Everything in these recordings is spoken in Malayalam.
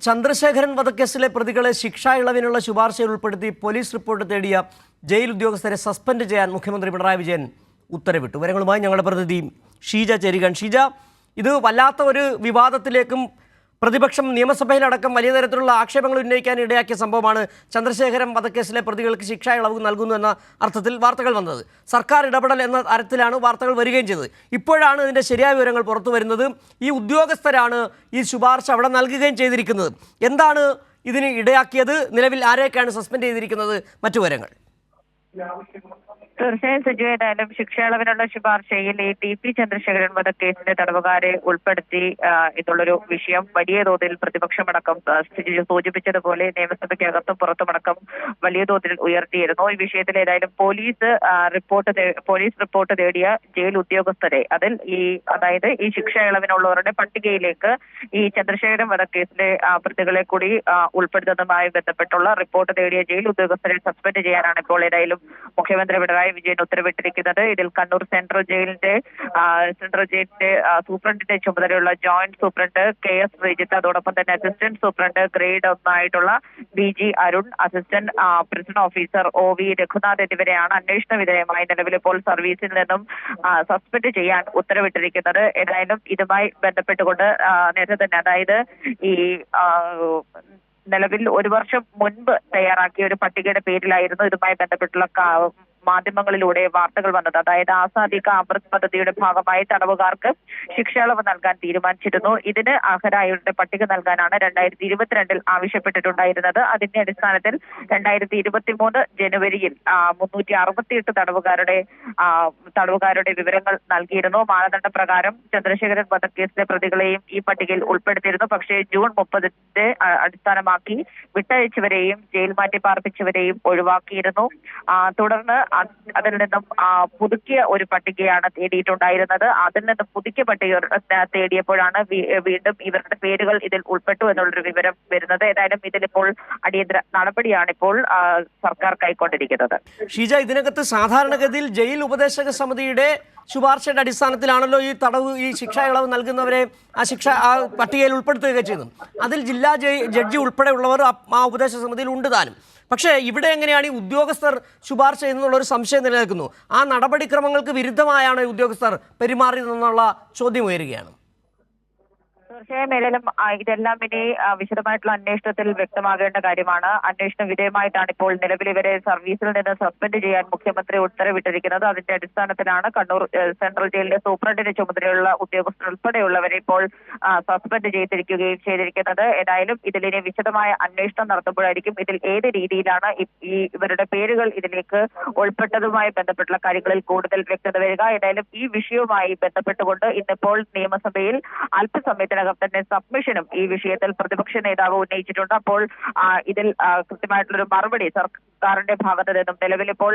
ചന്ദ്രശേഖരൻ വധക്കേസിലെ പ്രതികളെ ശിക്ഷാ ഇളവിനുള്ള ശുപാർശയിൽ ഉൾപ്പെടുത്തി പോലീസ് റിപ്പോർട്ട് തേടിയ ജയിൽ ഉദ്യോഗസ്ഥരെ സസ്പെൻഡ് ചെയ്യാൻ മുഖ്യമന്ത്രി പിണറായി വിജയൻ ഉത്തരവിട്ടു. വിവരങ്ങളുമായി ഞങ്ങളുടെ പ്രതിനിധി ഷീജ ചേരുകയാണ്. ഷീജ, ഇത് വല്ലാത്ത ഒരു വിവാദത്തിലേക്കും പ്രതിപക്ഷം നിയമസഭയിലടക്കം വലിയ തരത്തിലുള്ള ആക്ഷേപങ്ങൾ ഉന്നയിക്കാൻ ഇടയാക്കിയ സംഭവമാണ്. ചന്ദ്രശേഖരൻ വധക്കേസിലെ പ്രതികൾക്ക് ശിക്ഷാ ഇളവ് നൽകുന്നു എന്ന അർത്ഥത്തിൽ വാർത്തകൾ വന്നത്. സർക്കാർ ഇടപെടൽ എന്ന തരത്തിലാണ് വാർത്തകൾ വരികയും ചെയ്തത്. ഇപ്പോഴാണ് ഇതിൻ്റെ ശരിയായ വിവരങ്ങൾ പുറത്തു വരുന്നത്. ഈ ഉദ്യോഗസ്ഥരാണ് ഈ ശുപാർശ അവിടെ നൽകുകയും ചെയ്തിരിക്കുന്നത്. എന്താണ് ഇതിന് ഇടയാക്കിയത്? നിലവിൽ ആരെയൊക്കെയാണ് സസ്പെൻഡ് ചെയ്തിരിക്കുന്നത്? മറ്റു വിവരങ്ങൾ. തീർച്ചയായും സിജു, ഏതായാലും ശിക്ഷാ ഇളവിനുള്ള ശുപാർശയിൽ ഈ ടി.പി. ചന്ദ്രശേഖരൻ വധക്കേസിന്റെ തടവുകാരെ ഉൾപ്പെടുത്തി എന്നുള്ളൊരു വിഷയം വലിയ തോതിൽ പ്രതിപക്ഷമടക്കം സൂചിപ്പിച്ചതുപോലെ നിയമസഭയ്ക്കകത്തും പുറത്തുമടക്കം വലിയ തോതിൽ ഉയർത്തിയിരുന്നു. ഈ വിഷയത്തിൽ ഏതായാലും പോലീസ് റിപ്പോർട്ട് തേടിയ ജയിൽ ഉദ്യോഗസ്ഥരെ അതായത് ഈ ശിക്ഷാ ഇളവിനുള്ളവരുടെ പട്ടികയിലേക്ക് ഈ ചന്ദ്രശേഖരൻ വധക്കേസിലെ പ്രതികളെ കൂടി ഉൾപ്പെടുത്തുന്നതുമായി ബന്ധപ്പെട്ടുള്ള റിപ്പോർട്ട് തേടിയ ജയിൽ ഉദ്യോഗസ്ഥരെ സസ്പെൻഡ് ചെയ്യാനാണ് ഇപ്പോൾ ഏതായാലും മുഖ്യമന്ത്രി പിണറായി വിജയൻ ഉത്തരവിട്ടിരിക്കുന്നത്. ഇതിൽ കണ്ണൂർ സെൻട്രൽ ജയിലിന്റെ സൂപ്രണ്ടിന്റെ ചുമതലയുള്ള ജോയിന്റ് സൂപ്രണ്ട് KS ശ്രീജിത്ത്, അതോടൊപ്പം തന്നെ അസിസ്റ്റന്റ് സൂപ്രണ്ട് ഗ്രേഡ് 1 ആയിട്ടുള്ള BG Arun, assistant prison officer OV Raghunath എന്നിവരെയാണ് അന്വേഷണ വിധേയമായി നിലവിലിപ്പോൾ സർവീസിൽ നിന്നും സസ്പെൻഡ് ചെയ്യാൻ ഉത്തരവിട്ടിരിക്കുന്നത്. ഏതായാലും ഇതുമായി ബന്ധപ്പെട്ടുകൊണ്ട് നേരത്തെ തന്നെ, അതായത് ഈ നിലവിൽ 1 വർഷം മുൻപ് തയ്യാറാക്കിയ ഒരു പട്ടികയുടെ പേരിലായിരുന്നു ഇതുമായി ബന്ധപ്പെട്ടുള്ള മാധ്യമങ്ങളിലൂടെ വാർത്തകൾ വന്നത്. അതായത് ആസാദി കാ അമൃത് പദ്ധതിയുടെ ഭാഗമായി തടവുകാർക്ക് ശിക്ഷാളവ് നൽകാൻ തീരുമാനിച്ചിരുന്നു. ഇതിന് അർഹരായവരുടെ പട്ടിക നൽകാനാണ് 2022 ആവശ്യപ്പെട്ടിട്ടുണ്ടായിരുന്നത്. അതിന്റെ അടിസ്ഥാനത്തിൽ 2023 ജനുവരിയിൽ 368 തടവുകാരുടെ വിവരങ്ങൾ നൽകിയിരുന്നു. മാനദണ്ഡപ്രകാരം ചന്ദ്രശേഖരൻ വധക്കേസിലെ പ്രതികളെയും ഈ പട്ടികയിൽ ഉൾപ്പെടുത്തിയിരുന്നു. പക്ഷേ ജൂൺ 30 അടിസ്ഥാനമാക്കി വിട്ടയച്ചവരെയും ജയിൽ മാറ്റി പാർപ്പിച്ചവരെയും ഒഴിവാക്കിയിരുന്നു. തുടർന്ന് അതിൽ നിന്നും പുതുക്കിയ ഒരു പട്ടികയാണ് തേടിയിട്ടുണ്ടായിരുന്നത്. അതിൽ നിന്നും പുതുക്കിയ പട്ടിക തേടിയപ്പോഴാണ് വീണ്ടും ഇവരുടെ പേരുകൾ ഇതിൽ ഉൾപ്പെട്ടു എന്നുള്ളൊരു വിവരം വരുന്നത്. ഏതായാലും ഇതിലിപ്പോൾ അടിയന്തര നടപടിയാണ് ഇപ്പോൾ സർക്കാർ കൈക്കൊണ്ടിരിക്കുന്നത്. ഷീജ, ഇതിനകത്ത് സാധാരണഗതിയിൽ ജയിൽ ഉപദേശക സമിതിയുടെ ശുപാർശയുടെ അടിസ്ഥാനത്തിലാണല്ലോ ഈ ശിക്ഷാ ഇളവ് നൽകുന്നവരെ ആ പട്ടികയിൽ ഉൾപ്പെടുത്തുകയൊക്കെ ചെയ്യുന്നത്. അതിൽ ജില്ലാ ജഡ്ജി ഉൾപ്പെടെയുള്ളവർ ആ ഉപദേശക സമിതിയിൽ ഉണ്ട് താനും. പക്ഷേ ഇവിടെ എങ്ങനെയാണ് ഈ ഉദ്യോഗസ്ഥർ ശുപാർശ ചെയ്യുന്നതിനുള്ളൊരു സംശയം നിലനിൽക്കുന്നു. ആ നടപടിക്രമങ്ങൾക്ക് വിരുദ്ധമായാണ് ഉദ്യോഗസ്ഥർ പെരുമാറിയതെന്നുള്ള ചോദ്യം ഉയരുകയാണ്. തീർച്ചയായും ഏതായാലും ഇതെല്ലാം ഇനി വിശദമായിട്ടുള്ള അന്വേഷണത്തിൽ വ്യക്തമാകേണ്ട കാര്യമാണ്. അന്വേഷണ വിധേയമായിട്ടാണ് ഇപ്പോൾ നിലവിൽ ഇവരെ സർവീസിൽ നിന്ന് സസ്പെൻഡ് ചെയ്യാൻ മുഖ്യമന്ത്രി ഉത്തരവിട്ടിരിക്കുന്നത്. അതിന്റെ അടിസ്ഥാനത്തിലാണ് കണ്ണൂർ സെൻട്രൽ ജയിലിന്റെ സൂപ്രണ്ടിന്റെ ചുമതലയുള്ള ഉദ്യോഗസ്ഥർ ഉൾപ്പെടെയുള്ളവരെ ഇപ്പോൾ സസ്പെൻഡ് ചെയ്തിരിക്കുന്നത്. ഏതായാലും ഇതിലിനി വിശദമായ അന്വേഷണം നടത്തുമ്പോഴായിരിക്കും ഇതിൽ ഏത് രീതിയിലാണ് ഇവരുടെ പേരുകൾ ഇതിലേക്ക് ഉൾപ്പെട്ടതുമായി ബന്ധപ്പെട്ടുള്ള കാര്യങ്ങളിൽ കൂടുതൽ വ്യക്തത വരിക. ഏതായാലും ഈ വിഷയവുമായി ബന്ധപ്പെട്ടുകൊണ്ട് ഇന്നിപ്പോൾ നിയമസഭയിൽ അല്പസമയത്തിനകം തന്നെ സബ്മിഷനും ഈ വിഷയത്തിൽ പ്രതിപക്ഷ നേതാവ് ഉന്നയിച്ചിട്ടുണ്ട്. അപ്പോൾ ഇതിൽ കൃത്യമായിട്ടുള്ളൊരു മറുപടി സർക്കാരിന്റെ ഭാഗത്ത് നിന്നും നിലവിലിപ്പോൾ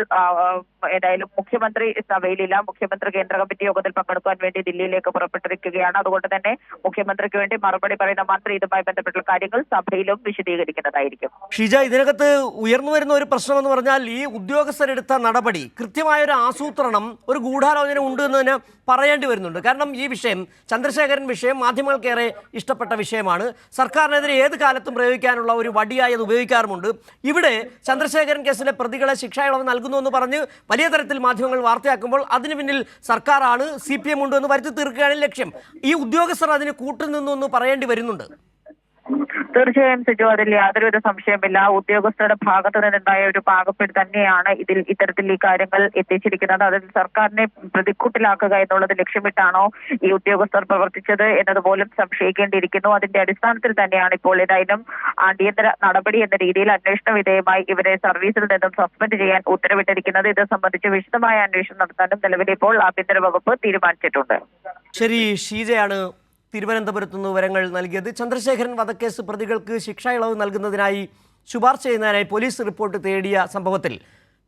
ഏതായാലും മുഖ്യമന്ത്രി സഭയിലില്ല. മുഖ്യമന്ത്രി കേന്ദ്ര കമ്മിറ്റി യോഗത്തിൽ പങ്കെടുക്കാൻ വേണ്ടി ദില്ലിയിലേക്ക് പുറപ്പെട്ടിരിക്കുകയാണ്. അതുകൊണ്ട് തന്നെ മുഖ്യമന്ത്രിക്ക് വേണ്ടി മറുപടി പറയുന്ന മന്ത്രി ഇതുമായി ബന്ധപ്പെട്ടുള്ള കാര്യങ്ങൾ സഭയിലും വിശദീകരിക്കുന്നതായിരിക്കും. ഷീജ, ഇതിനകത്ത് ഉയർന്നു വരുന്ന ഒരു പ്രശ്നമെന്ന് പറഞ്ഞാൽ ഈ ഉദ്യോഗസ്ഥരെടുത്ത നടപടി കൃത്യമായൊരു ആസൂത്രണം, ഒരു ഗൂഢാലോചന ഉണ്ട് എന്ന് തന്നെ പറയേണ്ടി വരുന്നുണ്ട്. കാരണം ഈ വിഷയം, ചന്ദ്രശേഖരൻ വിഷയം മാധ്യമങ്ങൾക്കേറെ ഇഷ്ടപ്പെട്ട വിഷയമാണ്. സർക്കാരിനെതിരെ ഏത് കാലത്തും പ്രയോഗിക്കാനുള്ള ഒരു വടിയായി അത് ഉപയോഗിക്കാറുമുണ്ട്. ഇവിടെ ചന്ദ്രശേഖരൻ കേസിലെ പ്രതികളെ ശിക്ഷാ ഇളവ് നൽകുന്നു എന്ന് പറഞ്ഞ് വലിയ തരത്തിൽ മാധ്യമങ്ങൾ വാർത്തയാക്കുമ്പോൾ അതിന് പിന്നിൽ സർക്കാരാണ്, CPM ഉണ്ട് എന്ന് വരുത്തി തീർക്കുകയാണ് ലക്ഷ്യം. ഈ ഉദ്യോഗസ്ഥർ അതിന് കൂട്ടുനിന്നു എന്ന് പറയേണ്ടി വരുന്നുണ്ട്. തീർച്ചയായും സിജു, അതിൽ യാതൊരുവിധ സംശയമില്ല. ഉദ്യോഗസ്ഥരുടെ ഭാഗത്തു നിന്നുണ്ടായ ഒരു പാകപ്പെട്ട് തന്നെയാണ് ഇത്തരത്തിൽ ഈ കാര്യങ്ങൾ എത്തിച്ചിരിക്കുന്നത്. അതിൽ സർക്കാരിനെ പ്രതിക്കൂട്ടിലാക്കുക എന്നുള്ളത് ലക്ഷ്യമിട്ടാണോ ഈ ഉദ്യോഗസ്ഥർ പ്രവർത്തിച്ചത് എന്നതുപോലും സംശയിക്കേണ്ടിയിരിക്കുന്നു. അതിന്റെ അടിസ്ഥാനത്തിൽ തന്നെയാണ് ഇപ്പോൾ ഏതായാലും അടിയന്തര നടപടി എന്ന രീതിയിൽ അന്വേഷണ വിധേയമായി ഇവരെ സർവീസിൽ നിന്നും സസ്പെൻഡ് ചെയ്യാൻ ഉത്തരവിട്ടിരിക്കുന്നത്. ഇത് സംബന്ധിച്ച് വിശദമായ അന്വേഷണം നടത്താനും നിലവിലിപ്പോൾ ആഭ്യന്തര വകുപ്പ് തീരുമാനിച്ചിട്ടുണ്ട്. ശരി, ഷീജയാണ് തിരുവനന്തപുരത്ത് നിന്ന് വിവരങ്ങൾ നൽകിയത്. ചന്ദ്രശേഖരൻ വധക്കേസ് പ്രതികൾക്ക് ശിക്ഷാ ഇളവ് നൽകുന്നതിനായി ശുപാർശ ചെയ്യുന്നതിനായി പോലീസ് റിപ്പോർട്ട് തേടിയ സംഭവത്തിൽ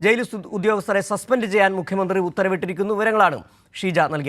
ജയിൽ ഉദ്യോഗസ്ഥരെ സസ്പെൻഡ് ചെയ്യാൻ മുഖ്യമന്ത്രി ഉത്തരവിട്ടിരിക്കുന്നു. വിവരങ്ങളാണ് ഷീജ നൽകിയത്.